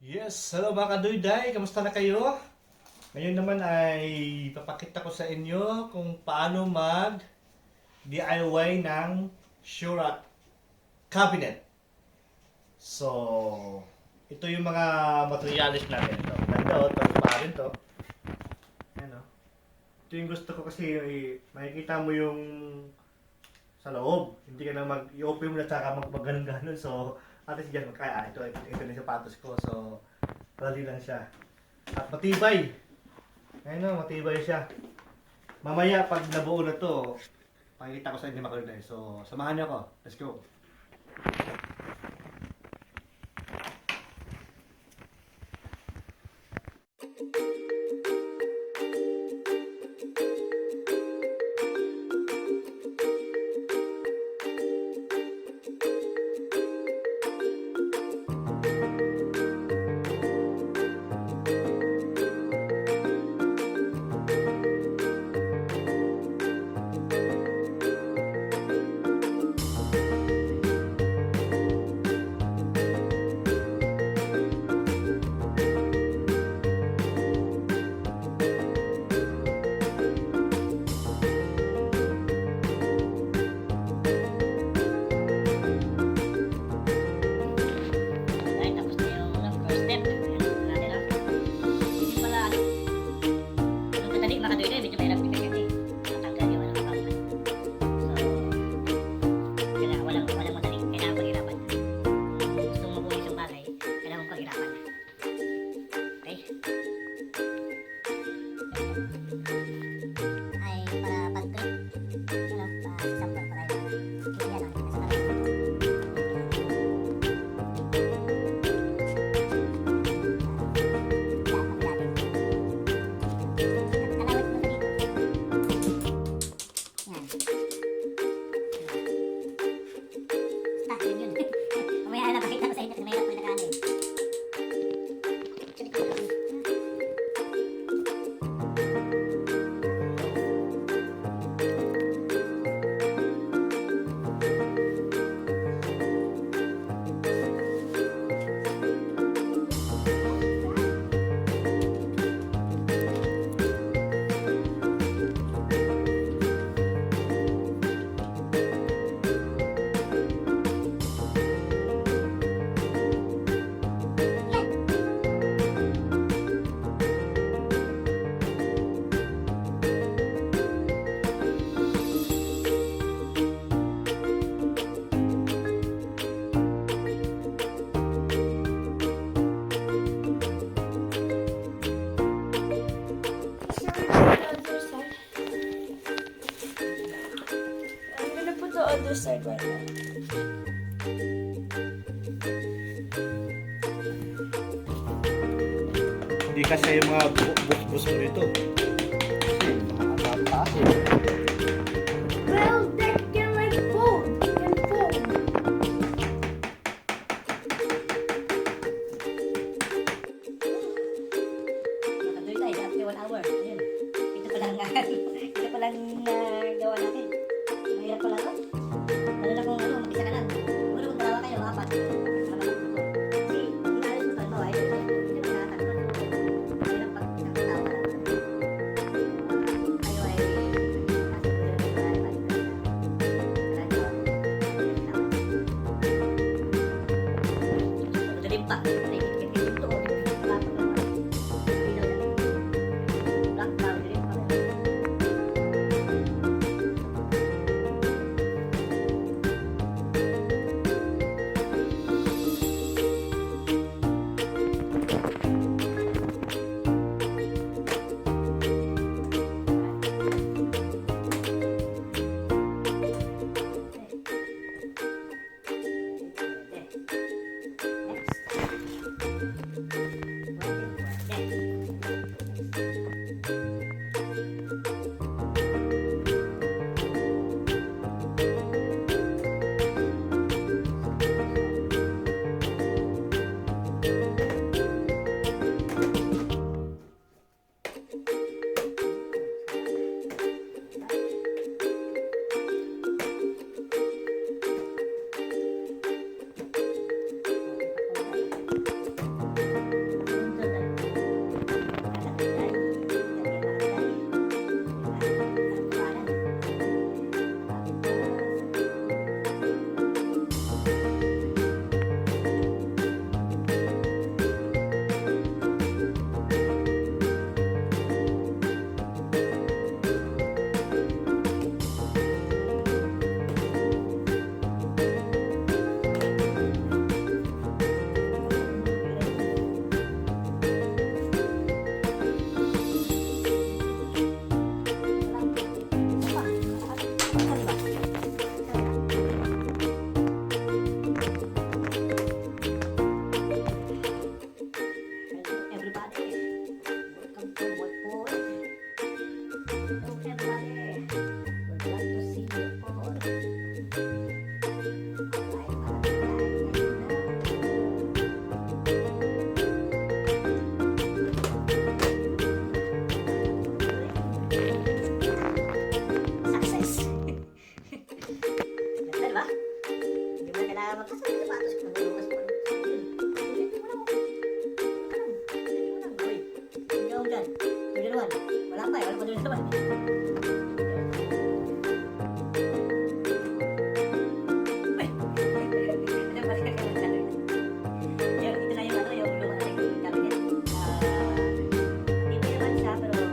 Yes, hello mga kaduyday, kamusta na kayo? Ngayon naman ay papakita ko sa inyo kung paano mag DIY ng Shurak cabinet. So, ito yung mga materialis natin. Ito, ganda o, ito pa rin to. Ayan o. Ito yung gusto ko kasi makikita mo yung sa loob. Hindi ka na i-open mo na tsaka mag-ganon-ganon. So, at least dyan, ito yung sapatos ko. So, dali lang siya. At matibay. Ayun o, matibay siya. Mamaya, pag nabuo na to, pakikita ko sa inyo makulay. So, samahan niyo ako. Let's go. Ay, tapos na yung first step. Ayan, natin ah. Hindi pala ano. Yung kadali, makaduloy, medyo mahirap din kasi natanggal yung ano kapag. So, kailangan walang madali. Kailangan paghirapan. Kung gusto mong mabuhay isang bagay, kailangan mong paghirapan. Okay? Ay, para pag-click, sasampal pa tayo. Hindi yan ang I'm gonna put the other side right now. Hindi kasi yung mga bus mo dito. Kasi makakataas eh. Well, that can like fold. It can fold. Makaduloy tayo, after 1 hour. Ayun. Ito pa lang ito pa lang gawa natin. Mahirap pala to. Lalo na kung ano, mag-isa ka lang. Siguro kung dalawa kayo, apat. Kasi, inalis mo tayo, ay, hindi mo nakakatawa. Mahirap pag isang tao ka lang. Kayo ay, madaling pa. Black powder rin pa. doon naman. Ay! Ano ba rin ang ano? Yung ito na yung ano, yung luma na yung cabinet. Hindi naman siya, pero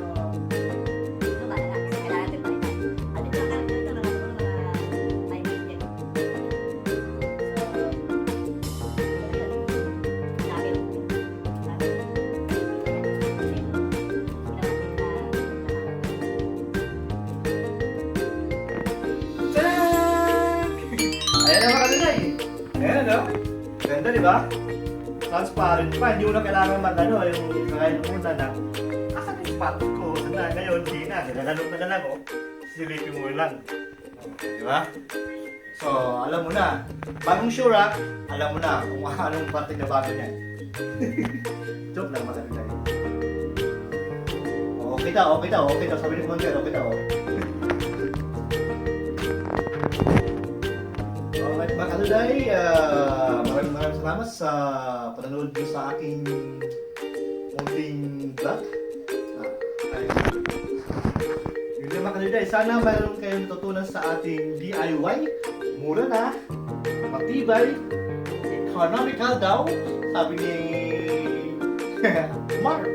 luma na lang. Kasi kailangan din palitan. At ito ang gamit ito, mga siguro mga 5 years din. So, yun. Sabi ko. Tadaan! Ayan na mga kalunay. Ayan no? Ganda di ba? Transparent pa. Hindi mo na kailangan mag-ano. Yung kaya nung una na, asan yung sapatos ko? Na ngayon, hindi na. Nilalalo na lang ako. Silipin mo lang. Di ba? So, alam mo na. Bagong shoe rack, alam mo na kung anong parte na bago niyan. Joke lang mga kalunay. Okay daw, okay daw, okay daw. Sabi ni Monter, okay daw. Alright mga kalunay, maraming salamat sa panonood niyo sa aking munting vlog. Yun lang mga kalunay, sana mayroon kayong natutunan sa ating DIY. Mura na, matibay, economical daw, sabi ni Mark.